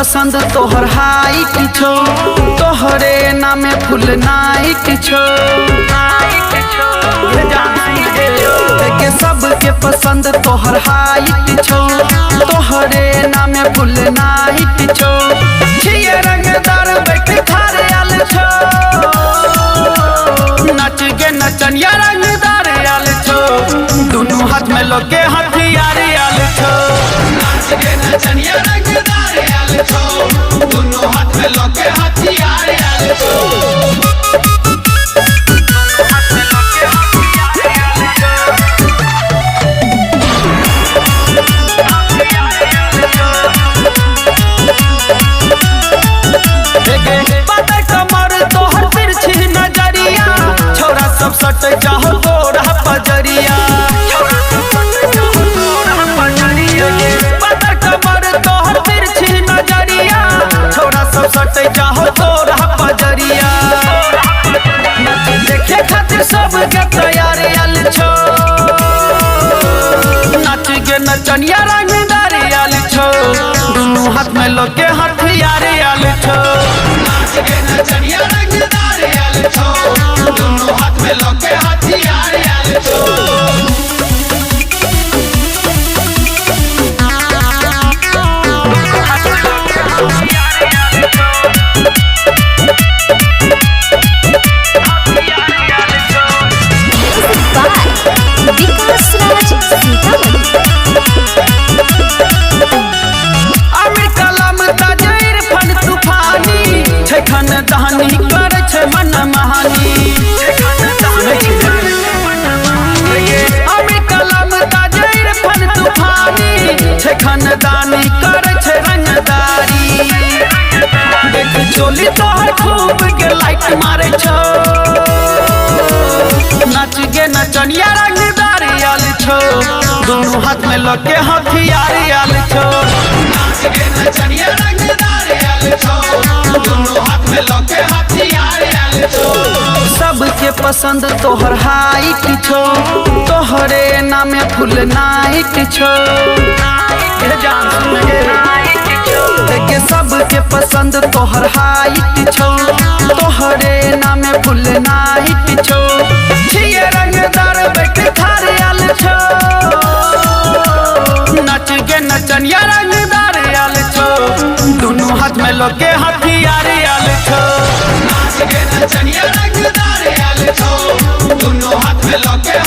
पसंद तोहर हाइट छो, तोहरे नामे फुल नाइट छो। के सबके पसंद तोहर हाइट छो, तोहरे नामे फुल नाइट छो। छिए रंगदार बैठ थारे आल छो, नाच गे नचनिया रंगदार आल छो। दोनों हाथ में लोके हथियार आल छो, नाच गे नचनिया रंगदार आल छो। दोनों हाथ में लोके हथियार आल छो। सब सट चाहो गोरा पजरिया, पतर कमर तोहर तिरछी नजरिया। छोरा सब सट चाहो गोरा पजरिया, देखे खातिर सब के तैयार आल छो। नाच गे नचनिया रंगदार आल छो, दोनों हाथ में लोके हथियार आल छो। नाच गे नचनिया रंगदार आल छो, दोनों हाथ में लोके हथियार आल छो। दहनी कर छे मन महानी, अमी कलम ताजर फन तूफानी। छे खानदानी कर छे रंगदारी, देख चोली तोहर खूब के लाइट मारे छो। नाच गे नचनिया रंगदार आल छो, दोनों हाथ में लोके हथियार आल छो। नाच गे नचनिया रंगदार आल छो, दोनों हाथ में लोके हथियार आल छो। सबके पसंद तोहर हाइट छो, तोहरे नामे फुल नाइट छो। के सबके पसंद तोहर हाइट छो, तोहरे नामे फुल नाइट छो। छिए रंगदार बैठ थारे आल छो, नाच गे नचनिया रंगदार आल छो। दोनों हाथ में लोके हथियार आल छो, नाच गे नचनिया रंगदार आल छो। दोनों हाथ में लोके